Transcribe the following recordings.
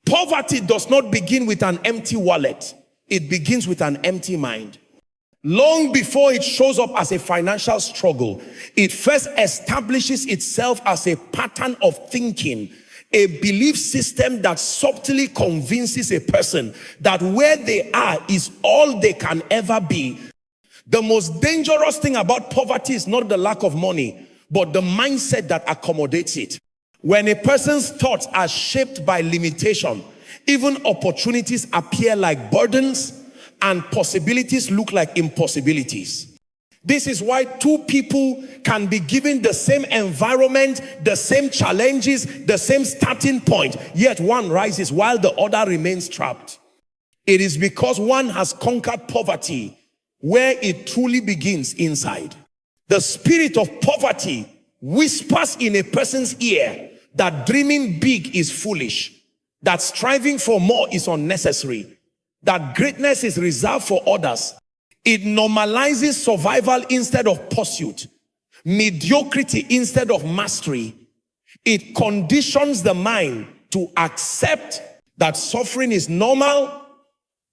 Poverty does not begin with an empty wallet. It begins with an empty mind. Long before it shows up as a financial struggle, it first establishes itself as a pattern of thinking, a belief system that subtly convinces a person that where they are is all they can ever be. The most dangerous thing about poverty is not the lack of money, but the mindset that accommodates it. When a person's thoughts are shaped by limitation, even opportunities appear like burdens and possibilities look like impossibilities. This is why two people can be given the same environment, the same challenges, the same starting point, yet one rises while the other remains trapped. It is because one has conquered poverty where it truly begins inside. The spirit of poverty whispers in a person's ear that dreaming big is foolish, that striving for more is unnecessary, that greatness is reserved for others. It normalizes survival instead of pursuit, mediocrity instead of mastery. It conditions the mind to accept that suffering is normal,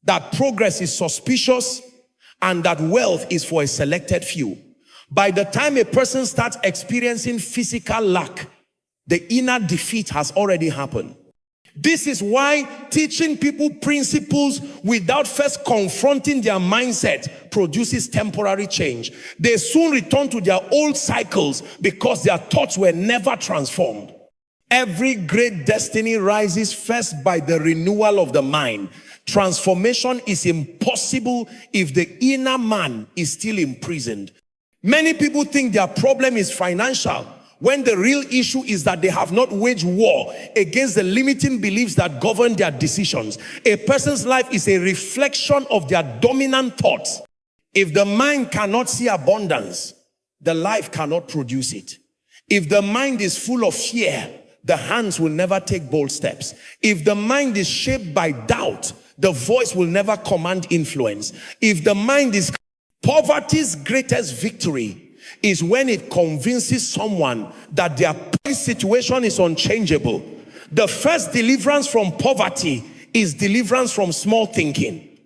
that progress is suspicious, and that wealth is for a selected few. By the time a person starts experiencing physical lack, the inner defeat has already happened. This is why teaching people principles without first confronting their mindset produces temporary change. They soon return to their old cycles because their thoughts were never transformed. Every great destiny rises first by the renewal of the mind. Transformation is impossible if the inner man is still imprisoned. Many people think their problem is financial, when the real issue is that they have not waged war against the limiting beliefs that govern their decisions. A person's life is a reflection of their dominant thoughts. If the mind cannot see abundance, the life cannot produce it. If the mind is full of fear, the hands will never take bold steps. If the mind is shaped by doubt, the voice will never command influence. If the mind is... Poverty's greatest victory is when it convinces someone that their situation is unchangeable. The first deliverance from poverty is deliverance from small thinking.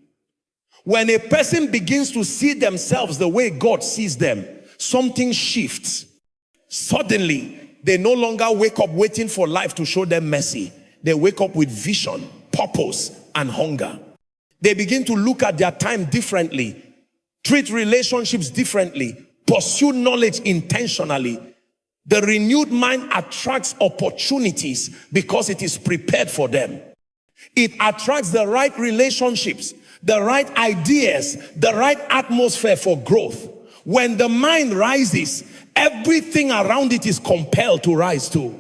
When a person begins to see themselves the way God sees them, something shifts. Suddenly, they no longer wake up waiting for life to show them mercy. They wake up with vision, purpose, and hunger. They begin to look at their time differently, treat relationships differently, pursue knowledge intentionally. The renewed mind attracts opportunities because it is prepared for them. It attracts the right relationships, the right ideas, the right atmosphere for growth. When the mind rises, everything around it is compelled to rise too.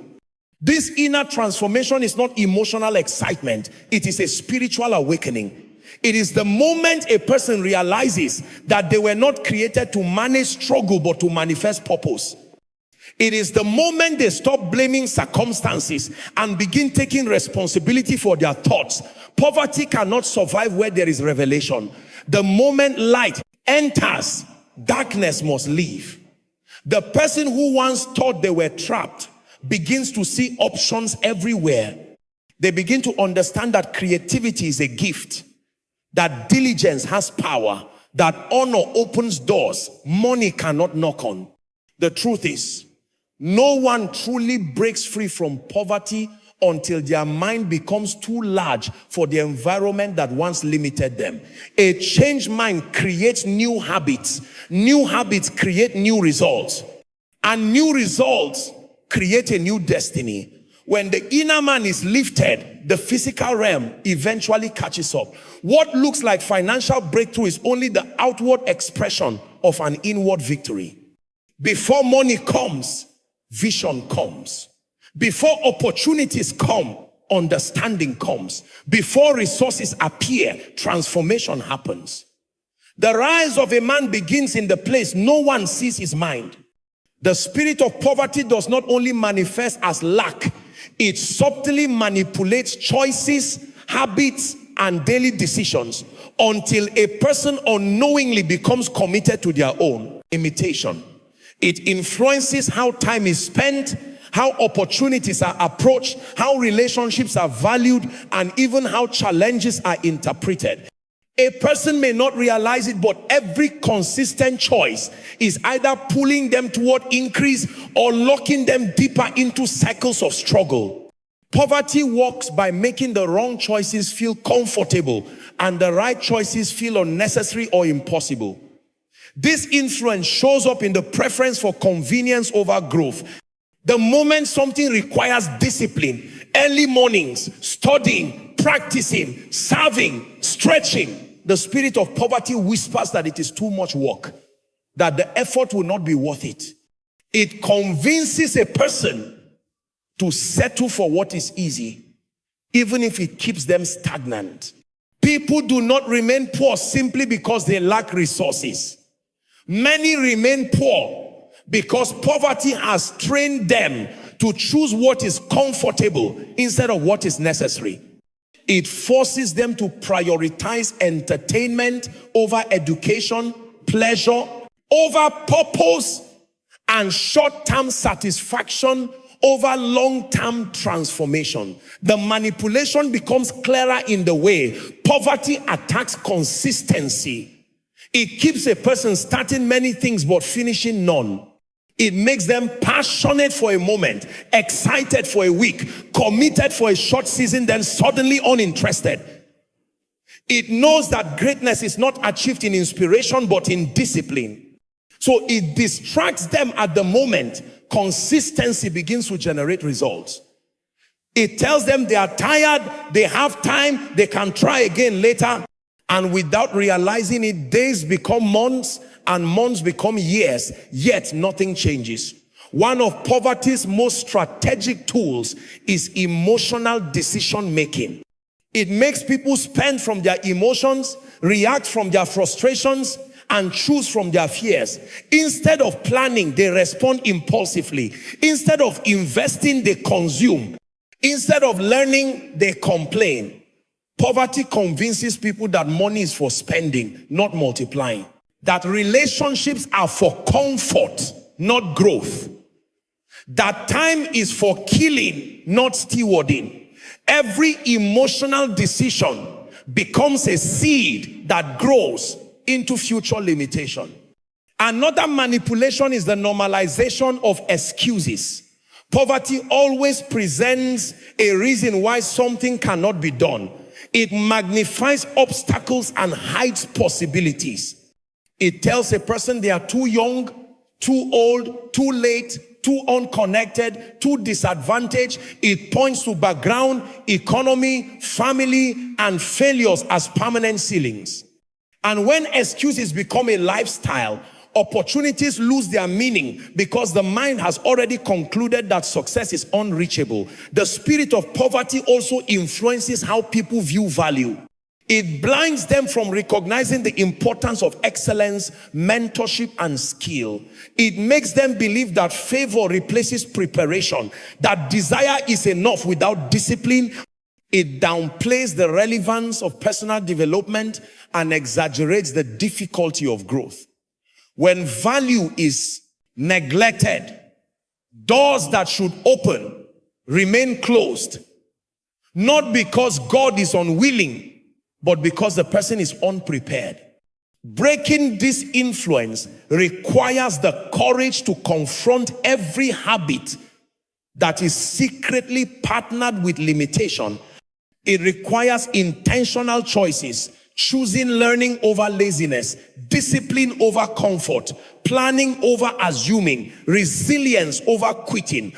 This inner transformation is not emotional excitement. It is a spiritual awakening. It is the moment a person realizes that they were not created to manage struggle, but to manifest purpose. It is the moment they stop blaming circumstances and begin taking responsibility for their thoughts. Poverty cannot survive where there is revelation. The moment light enters, darkness must leave. The person who once thought they were trapped begins to see options everywhere. They begin to understand that creativity is a gift, that diligence has power, that honor opens doors money cannot knock on. The truth is, no one truly breaks free from poverty until their mind becomes too large for the environment that once limited them. A changed mind creates new habits. New habits create new results. And new results create a new destiny. When the inner man is lifted, the physical realm eventually catches up. What looks like financial breakthrough is only the outward expression of an inward victory. Before money comes, vision comes. Before opportunities come, understanding comes. Before resources appear, transformation happens. The rise of a man begins in the place no one sees his mind. The spirit of poverty does not only manifest as lack, it subtly manipulates choices, habits, and daily decisions until a person unknowingly becomes committed to their own imitation. It influences how time is spent, how opportunities are approached, how relationships are valued, and even how challenges are interpreted. A person may not realize it, but every consistent choice is either pulling them toward increase or locking them deeper into cycles of struggle. Poverty works by making the wrong choices feel comfortable and the right choices feel unnecessary or impossible. This influence shows up in the preference for convenience over growth. The moment something requires discipline, early mornings, studying, practicing, serving, stretching, the spirit of poverty whispers that it is too much work, that the effort will not be worth it. It convinces a person to settle for what is easy, even if it keeps them stagnant. People do not remain poor simply because they lack resources. Many remain poor because poverty has trained them to choose what is comfortable instead of what is necessary. It forces them to prioritize entertainment over education, pleasure, over purpose, and short-term satisfaction over long-term transformation. The manipulation becomes clearer in the way poverty attacks consistency. It keeps a person starting many things but finishing none. It makes them passionate for a moment, excited for a week, committed for a short season, then suddenly uninterested. It knows that greatness is not achieved in inspiration but in discipline. So it distracts them at the moment. Consistency begins to generate results. It tells them they are tired, they have time, they can try again later. And without realizing it, days become months and months become years, yet nothing changes. One of poverty's most strategic tools is emotional decision making. It makes people spend from their emotions, react from their frustrations, and choose from their fears. Instead of planning, they respond impulsively. Instead of investing, they consume. Instead of learning, they complain. Poverty convinces people that money is for spending, not multiplying. That relationships are for comfort, not growth. That time is for killing, not stewarding. Every emotional decision becomes a seed that grows into future limitation. Another manipulation is the normalization of excuses. Poverty always presents a reason why something cannot be done. It magnifies obstacles and hides possibilities. It tells a person they are too young, too old, too late, too unconnected, too disadvantaged. It points to background, economy, family, and failures as permanent ceilings. And when excuses become a lifestyle, opportunities lose their meaning because the mind has already concluded that success is unreachable. The spirit of poverty also influences how people view value. It blinds them from recognizing the importance of excellence, mentorship, and skill. It makes them believe that favor replaces preparation, that desire is enough without discipline. It downplays the relevance of personal development and exaggerates the difficulty of growth. When value is neglected, doors that should open remain closed, not because God is unwilling, but because the person is unprepared. Breaking this influence requires the courage to confront every habit that is secretly partnered with limitation. It requires intentional choices, choosing learning over laziness, discipline over comfort, planning over assuming, resilience over quitting.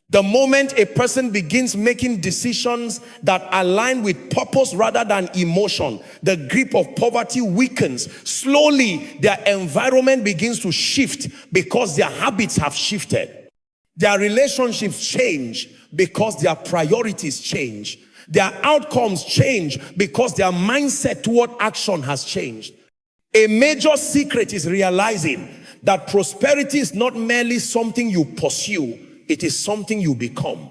The moment a person begins making decisions that align with purpose rather than emotion, the grip of poverty weakens. Slowly, their environment begins to shift because their habits have shifted. Their relationships change because their priorities change. Their outcomes change because their mindset toward action has changed. A major secret is realizing that prosperity is not merely something you pursue, it is something you become.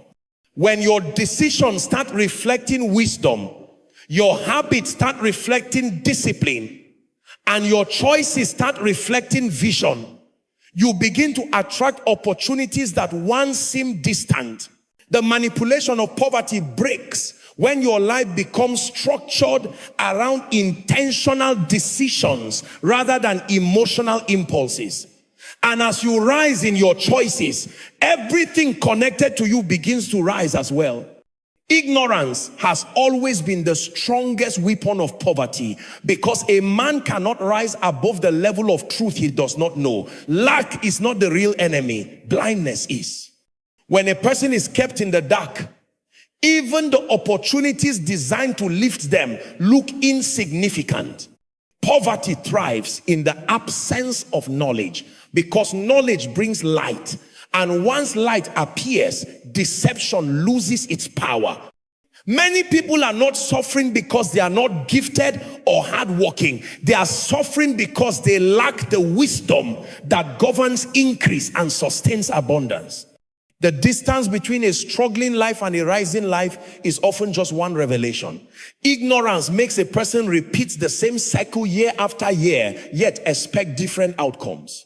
When your decisions start reflecting wisdom, your habits start reflecting discipline, and your choices start reflecting vision, You begin to attract opportunities that once seemed distant. The manipulation of poverty breaks when your life becomes structured around intentional decisions rather than emotional impulses. And as you rise in your choices, everything connected to you begins to rise as well. Ignorance has always been the strongest weapon of poverty, because a man cannot rise above the level of truth he does not know. Lack is not the real enemy. Blindness is. When a person is kept in the dark, even the opportunities designed to lift them look insignificant. Poverty thrives in the absence of knowledge, because knowledge brings light. And once light appears, deception loses its power. Many people are not suffering because they are not gifted or hardworking. They are suffering because they lack the wisdom that governs increase and sustains abundance. The distance between a struggling life and a rising life is often just one revelation. Ignorance makes a person repeat the same cycle year after year, yet expect different outcomes.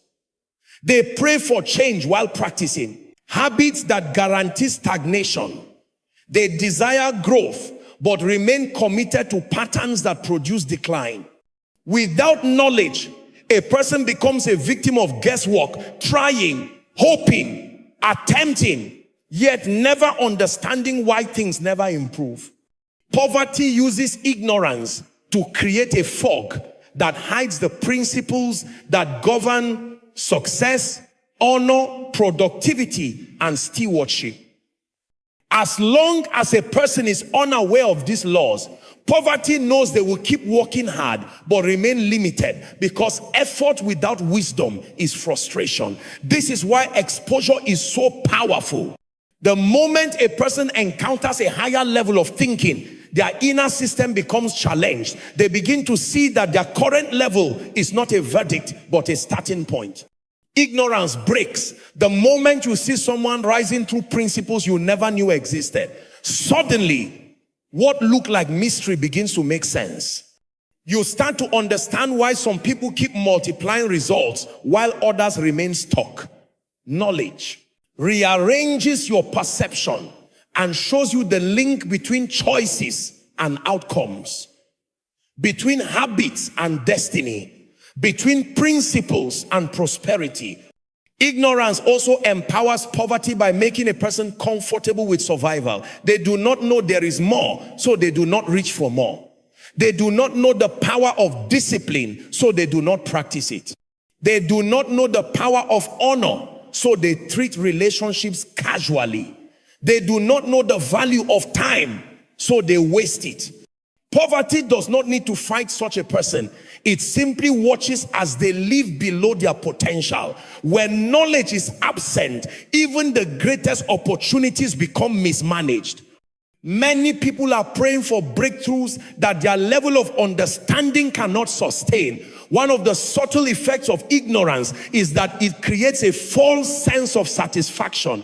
They pray for change while practicing habits that guarantee stagnation. They desire growth, but remain committed to patterns that produce decline. Without knowledge, a person becomes a victim of guesswork, trying, hoping, attempting, yet never understanding why things never improve. Poverty uses ignorance to create a fog that hides the principles that govern success, honor, productivity, and stewardship. As long as a person is unaware of these laws, poverty knows they will keep working hard but remain limited, because effort without wisdom is frustration. This is why exposure is so powerful. The moment a person encounters a higher level of thinking, their inner system becomes challenged. They begin to see that their current level is not a verdict, but a starting point. Ignorance breaks the moment you see someone rising through principles you never knew existed. Suddenly, what looked like mystery begins to make sense. You start to understand why some people keep multiplying results while others remain stuck. Knowledge rearranges your perception and shows you the link between choices and outcomes, between habits and destiny, between principles and prosperity. Ignorance also empowers poverty by making a person comfortable with survival. They do not know there is more, so they do not reach for more. They do not know the power of discipline, so they do not practice it. They do not know the power of honor, so they treat relationships casually. They do not know the value of time, so they waste it. Poverty does not need to fight such a person. It simply watches as they live below their potential. When knowledge is absent, even the greatest opportunities become mismanaged. Many people are praying for breakthroughs that their level of understanding cannot sustain. One of the subtle effects of ignorance is that it creates a false sense of satisfaction.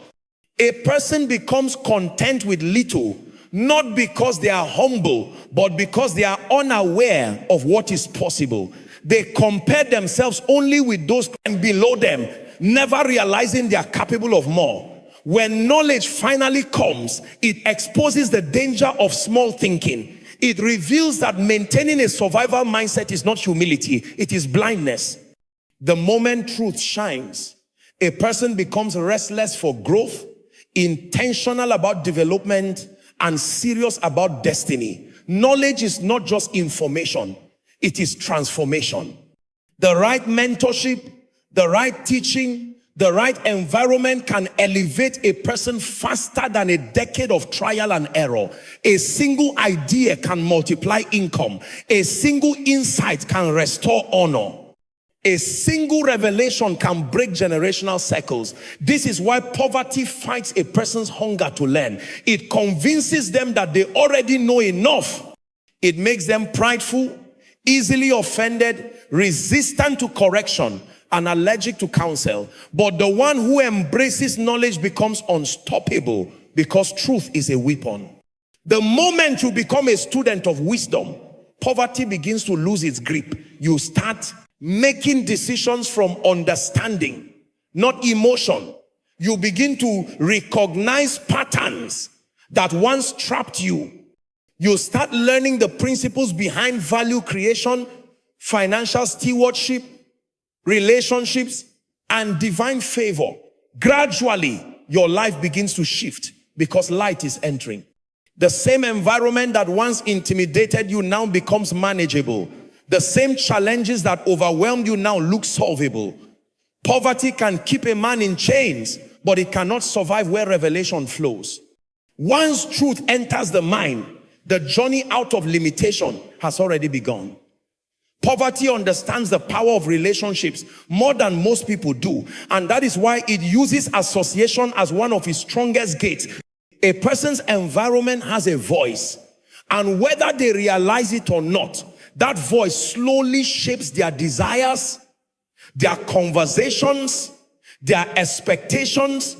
A person becomes content with little, not because they are humble, but because they are unaware of what is possible. They compare themselves only with those below them, never realizing they are capable of more. When knowledge finally comes, it exposes the danger of small thinking. It reveals that maintaining a survival mindset is not humility, it is blindness. The moment truth shines, a person becomes restless for growth, intentional about development, and serious about destiny. Knowledge is not just information, it is transformation. The right mentorship, the right teaching, the right environment can elevate a person faster than a decade of trial and error. A single idea can multiply income. A single insight can restore honor. A single revelation can break generational cycles. This is why poverty fights a person's hunger to learn. It convinces them that they already know enough. It makes them prideful, easily offended, resistant to correction, and allergic to counsel. But the one who embraces knowledge becomes unstoppable, because truth is a weapon. The moment you become a student of wisdom, poverty begins to lose its grip. You start making decisions from understanding, not emotion. You begin to recognize patterns that once trapped you. You start learning the principles behind value creation, financial stewardship, relationships, and divine favor. Gradually, your life begins to shift because light is entering. The same environment that once intimidated you now becomes manageable. The same challenges that overwhelmed you now look solvable. Poverty can keep a man in chains, but it cannot survive where revelation flows. Once truth enters the mind, the journey out of limitation has already begun. Poverty understands the power of relationships more than most people do, and that is why it uses association as one of its strongest gates. A person's environment has a voice, and whether they realize it or not, that voice slowly shapes their desires, their conversations, their expectations,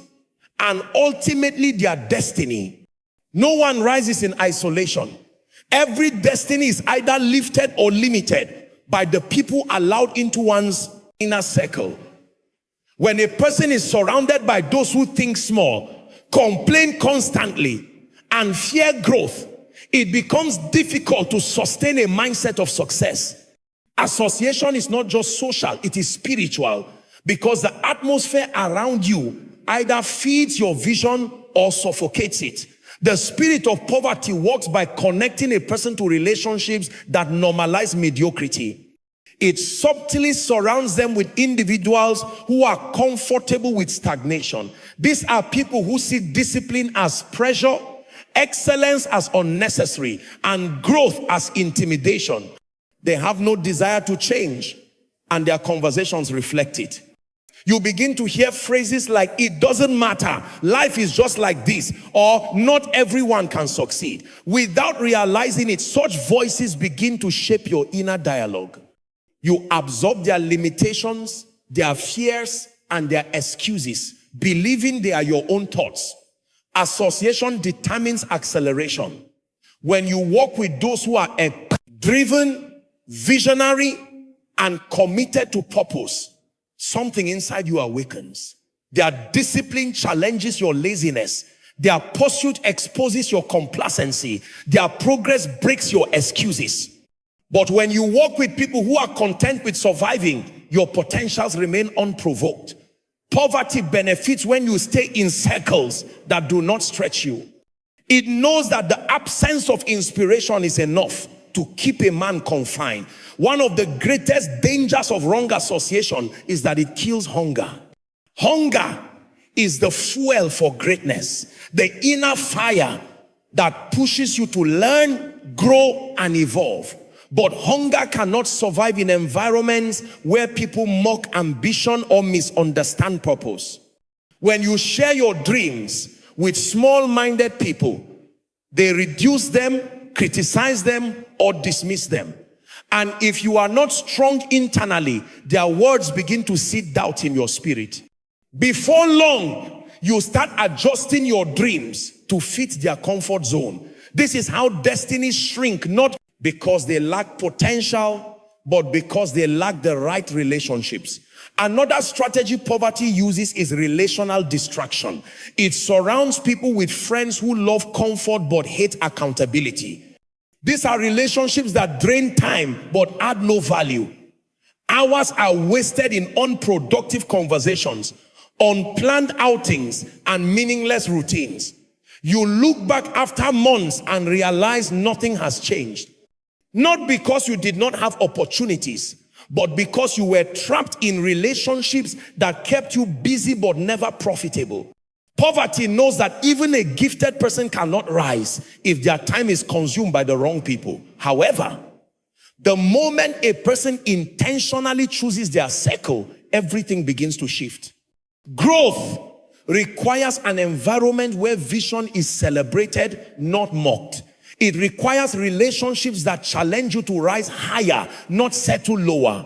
and ultimately their destiny. No one rises in isolation. Every destiny is either lifted or limited by the people allowed into one's inner circle. When a person is surrounded by those who think small, complain constantly, and fear growth, it becomes difficult to sustain a mindset of success. Association is not just social, it is spiritual, because the atmosphere around you either feeds your vision or suffocates it. The spirit of poverty works by connecting a person to relationships that normalize mediocrity. It subtly surrounds them with individuals who are comfortable with stagnation. These are people who see discipline as pressure, excellence as unnecessary, and growth as intimidation. They have no desire to change, and their conversations reflect it. You begin to hear phrases like, it doesn't matter, life is just like this, or not everyone can succeed. Without realizing it, such voices begin to shape your inner dialogue. You absorb their limitations, their fears, and their excuses, believing they are your own thoughts. Association determines acceleration. When you walk with those who are driven, visionary, and committed to purpose, something inside you awakens. Their discipline challenges your laziness. Their pursuit exposes your complacency. Their progress breaks your excuses. But when you walk with people who are content with surviving, your potentials remain unprovoked. Poverty benefits when you stay in circles that do not stretch you. It knows that the absence of inspiration is enough to keep a man confined. One of the greatest dangers of wrong association is that it kills hunger. Hunger is the fuel for greatness, the inner fire that pushes you to learn, grow, and evolve. But hunger cannot survive in environments where people mock ambition or misunderstand purpose. When you share your dreams with small-minded people, they reduce them, criticize them, or dismiss them. And if you are not strong internally, their words begin to seed doubt in your spirit. Before long, you start adjusting your dreams to fit their comfort zone. This is how destinies shrink, not because they lack potential, but because they lack the right relationships. Another strategy poverty uses is relational distraction. It surrounds people with friends who love comfort but hate accountability. These are relationships that drain time but add no value. Hours are wasted in unproductive conversations, unplanned outings, and meaningless routines. You look back after months and realize nothing has changed. Not because you did not have opportunities, but because you were trapped in relationships that kept you busy but never profitable. Poverty knows that even a gifted person cannot rise if their time is consumed by the wrong people. However, the moment a person intentionally chooses their circle, everything begins to shift. Growth requires an environment where vision is celebrated, not mocked. It requires relationships that challenge you to rise higher, not settle lower.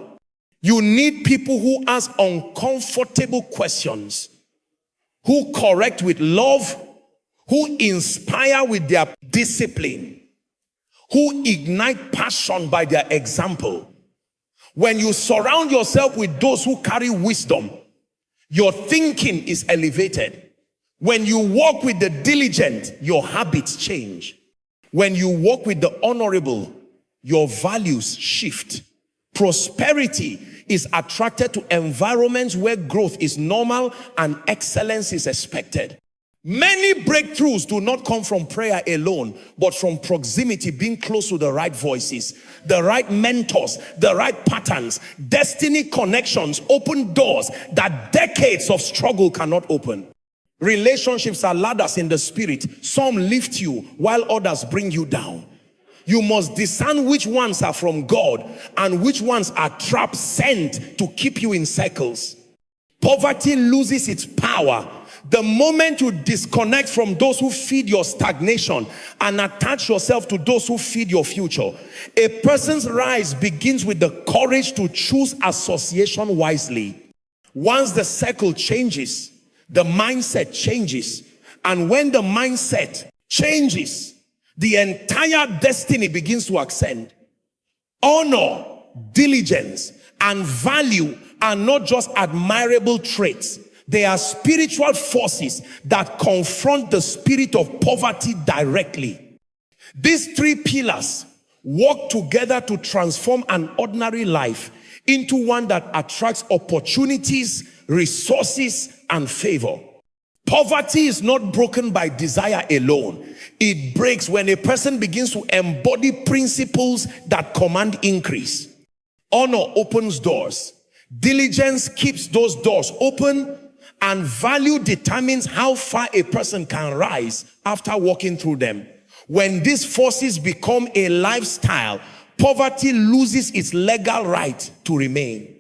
You need people who ask uncomfortable questions, who correct with love, who inspire with their discipline, who ignite passion by their example. When you surround yourself with those who carry wisdom, your thinking is elevated. When you walk with the diligent, your habits change. When you walk with the honorable, your values shift. Prosperity is attracted to environments where growth is normal and excellence is expected. Many breakthroughs do not come from prayer alone, but from proximity, being close to the right voices, the right mentors, the right patterns. Destiny connections open doors that decades of struggle cannot open. Relationships are ladders in the spirit. Some lift you while others bring you down. You must discern which ones are from God and which ones are traps sent to keep you in circles. Poverty loses its power the moment you disconnect from those who feed your stagnation and attach yourself to those who feed your future. A person's rise begins with the courage to choose association wisely. Once the circle changes, the mindset changes. And when the mindset changes, the entire destiny begins to ascend. Honor, diligence, and value are not just admirable traits. They are spiritual forces that confront the spirit of poverty directly. These three pillars work together to transform an ordinary life into one that attracts opportunities, resources, and favor. Poverty is not broken by desire alone. It breaks when a person begins to embody principles that command increase. Honor opens doors. Diligence keeps those doors open, and value determines how far a person can rise after walking through them. When these forces become a lifestyle, poverty loses its legal right to remain.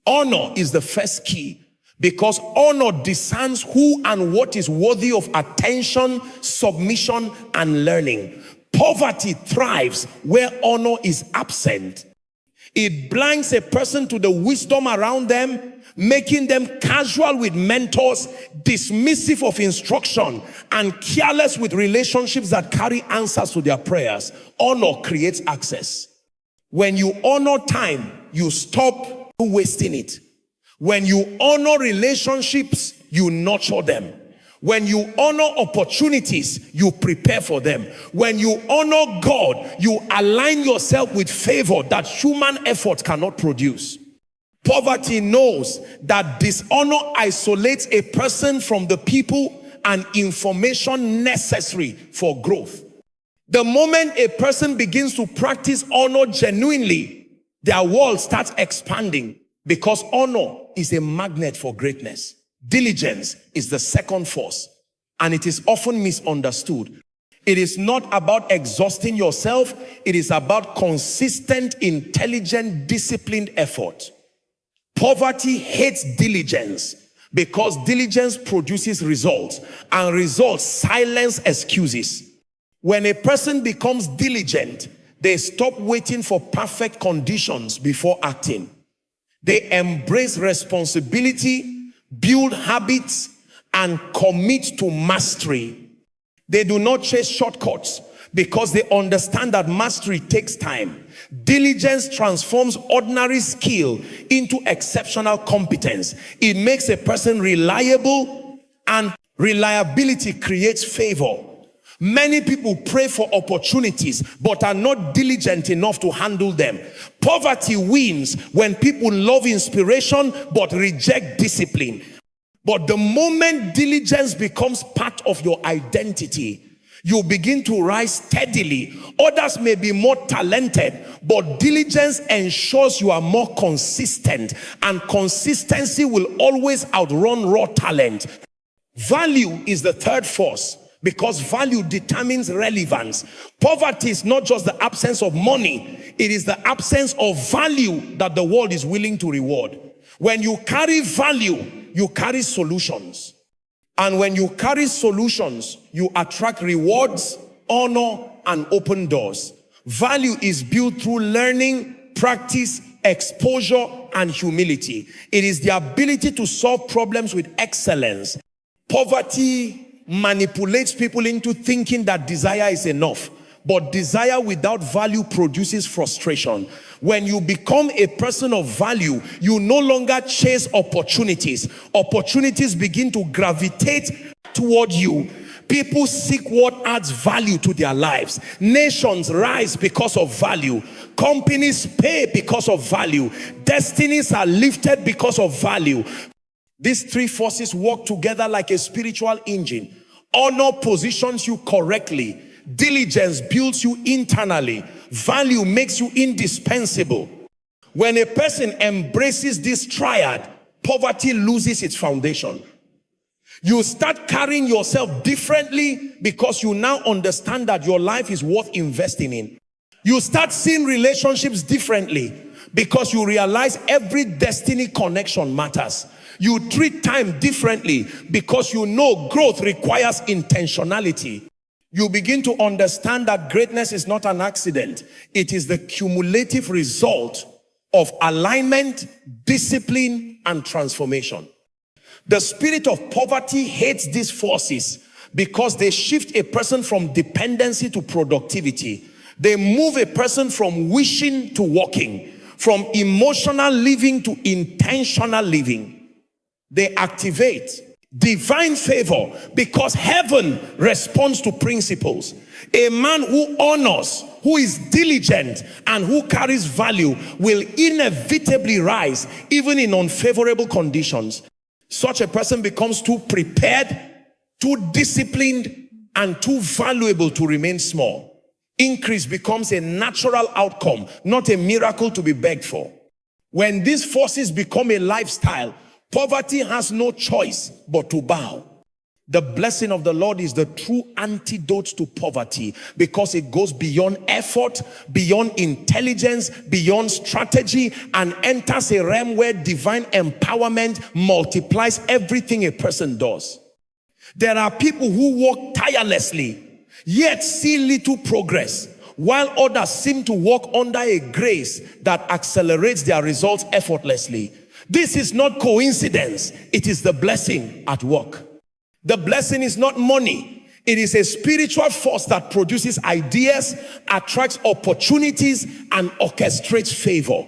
Honor is the first key, because honor discerns who and what is worthy of attention, submission, and learning. Poverty thrives where honor is absent. It blinds a person to the wisdom around them, making them casual with mentors, dismissive of instruction, and careless with relationships that carry answers to their prayers. Honor creates access. When you honor time, you stop wasting it. When you honor relationships, you nurture them. When you honor opportunities, you prepare for them. When you honor God, you align yourself with favor that human effort cannot produce. Poverty knows that dishonor isolates a person from the people and information necessary for growth. The moment a person begins to practice honor genuinely, their world starts expanding, because honor is a magnet for greatness. Diligence is the second force, and it is often misunderstood. It is not about exhausting yourself. It is about consistent, intelligent, disciplined effort. Poverty hates diligence because diligence produces results, and results silence excuses. When a person becomes diligent, they stop waiting for perfect conditions before acting. They embrace responsibility, build habits, and commit to mastery. They do not chase shortcuts because they understand that mastery takes time. Diligence transforms ordinary skill into exceptional competence. It makes a person reliable, and reliability creates favor. Many people pray for opportunities but are not diligent enough to handle them. Poverty wins when people love inspiration but reject discipline. But the moment diligence becomes part of your identity, you begin to rise steadily. Others may be more talented, but diligence ensures you are more consistent, and consistency will always outrun raw talent. Value is the third force, because value determines relevance. Poverty is not just the absence of money, it is the absence of value that the world is willing to reward. When you carry value, you carry solutions. And when you carry solutions, you attract rewards, honor, and open doors. Value is built through learning, practice, exposure, and humility. It is the ability to solve problems with excellence. Poverty manipulates people into thinking that desire is enough. But desire without value produces frustration. When you become a person of value, you no longer chase opportunities. Opportunities begin to gravitate toward you. People seek what adds value to their lives. Nations rise because of value. Companies pay because of value. Destinies are lifted because of value. These three forces work together like a spiritual engine. Honor positions you correctly. Diligence builds you internally. Value makes you indispensable. When a person embraces this triad, poverty loses its foundation. You start carrying yourself differently because you now understand that your life is worth investing in. You start seeing relationships differently because you realize every destiny connection matters. You treat time differently because you know growth requires intentionality. You begin to understand that greatness is not an accident. It is the cumulative result of alignment, discipline, and transformation. The spirit of poverty hates these forces because they shift a person from dependency to productivity. They move a person from wishing to working, from emotional living to intentional living. They activate divine favor because heaven responds to principles. A man who honors, who is diligent, and who carries value will inevitably rise even in unfavorable conditions. Such a person becomes too prepared, too disciplined, and too valuable to remain small. Increase becomes a natural outcome, not a miracle to be begged for. When these forces become a lifestyle, poverty has no choice but to bow. The blessing of the Lord is the true antidote to poverty because it goes beyond effort, beyond intelligence, beyond strategy, and enters a realm where divine empowerment multiplies everything a person does. There are people who work tirelessly, yet see little progress, while others seem to walk under a grace that accelerates their results effortlessly. This is not coincidence. It is the blessing at work. The blessing is not money. It is a spiritual force that produces ideas, attracts opportunities, and orchestrates favor.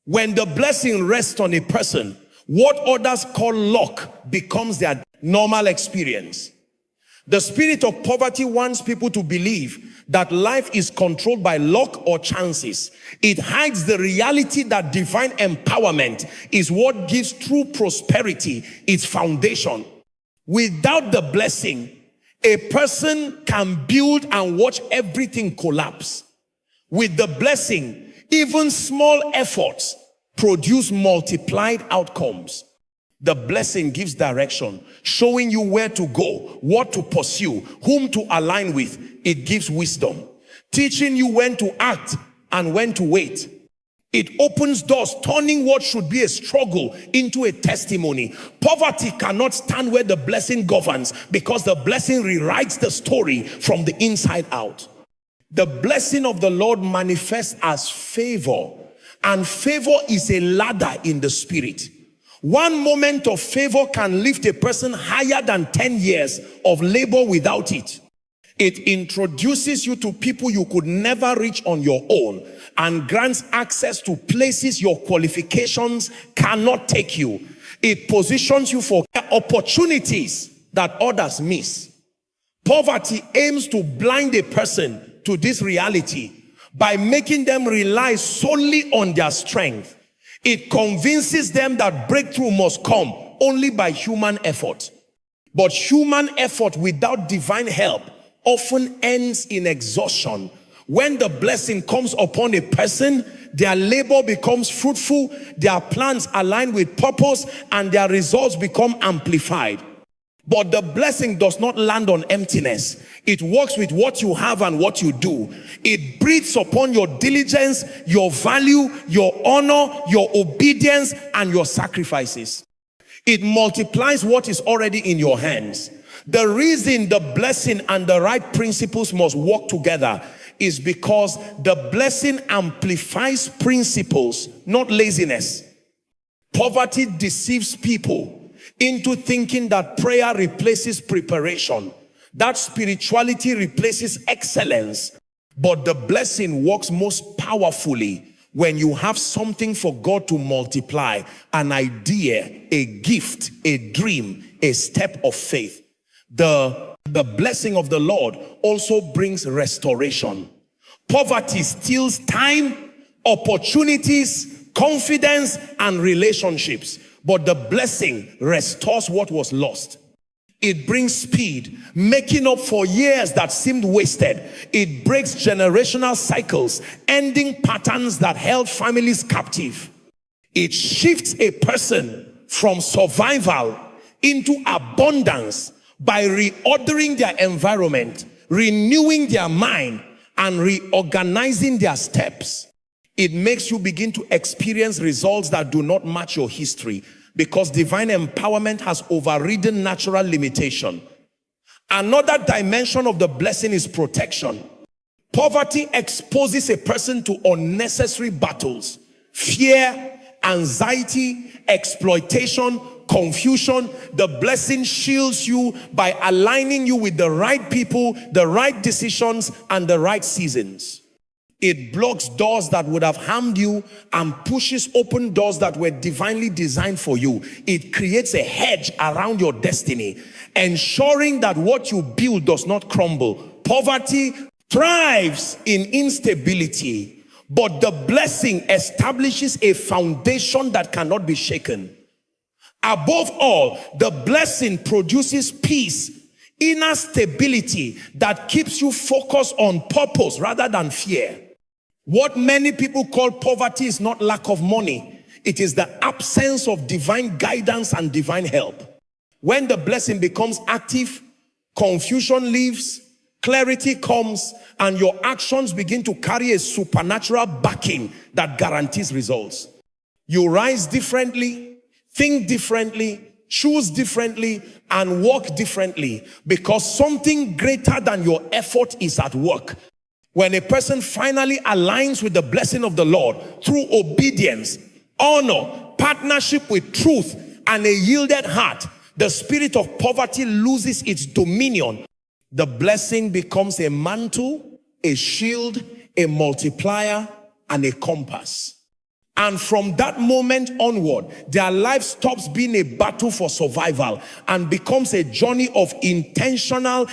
When the blessing rests on a person, what others call luck becomes their normal experience. The spirit of poverty wants people to believe that life is controlled by luck or chances. It hides the reality that divine empowerment is what gives true prosperity its foundation. Without the blessing, a person can build and watch everything collapse. With the blessing, even small efforts produce multiplied outcomes. The blessing gives direction, showing you where to go, what to pursue, whom to align with. It gives wisdom, teaching you when to act and when to wait. It opens doors, turning what should be a struggle into a testimony. Poverty cannot stand where the blessing governs because the blessing rewrites the story from the inside out. The blessing of the Lord manifests as favor, and favor is a ladder in the spirit. One moment of favor can lift a person higher than 10 years of labor without it. It introduces you to people you could never reach on your own and grants access to places your qualifications cannot take you. It positions you for opportunities that others miss. Poverty aims to blind a person to this reality by making them rely solely on their strength. It convinces them that breakthrough must come only by human effort. But human effort without divine help often ends in exhaustion. When the blessing comes upon a person, their labor becomes fruitful, their plans align with purpose, and their results become amplified. But the blessing does not land on emptiness. It works with what you have and what you do. It breathes upon your diligence, your value, your honor, your obedience, and your sacrifices. It multiplies what is already in your hands. The reason the blessing and the right principles must work together is because the blessing amplifies principles, not laziness. Poverty deceives people into thinking that prayer replaces preparation, that spirituality replaces excellence. But the blessing works most powerfully when you have something for God to multiply, an idea, a gift, a dream, a step of faith. The blessing of the Lord also brings restoration. Poverty steals time, opportunities, confidence, and relationships. But the blessing restores what was lost. It brings speed, making up for years that seemed wasted. It breaks generational cycles, ending patterns that held families captive. It shifts a person from survival into abundance by reordering their environment, renewing their mind, and reorganizing their steps. It makes you begin to experience results that do not match your history, because divine empowerment has overridden natural limitation. Another dimension of the blessing is protection. Poverty exposes a person to unnecessary battles, fear, anxiety, exploitation, confusion. The blessing shields you by aligning you with the right people, the right decisions, and the right seasons. It blocks doors that would have harmed you and pushes open doors that were divinely designed for you. It creates a hedge around your destiny, ensuring that what you build does not crumble. Poverty thrives in instability, but the blessing establishes a foundation that cannot be shaken. Above all, the blessing produces peace, inner stability that keeps you focused on purpose rather than fear. What many people call poverty is not lack of money. It is the absence of divine guidance and divine help. When the blessing becomes active, confusion leaves, clarity comes, and your actions begin to carry a supernatural backing that guarantees results. You rise differently, think differently, choose differently, and walk differently, because something greater than your effort is at work. When a person finally aligns with the blessing of the Lord through obedience, honor, partnership with truth, and a yielded heart, the spirit of poverty loses its dominion. The blessing becomes a mantle, a shield, a multiplier, and a compass. And from that moment onward, their life stops being a battle for survival and becomes a journey of intentional,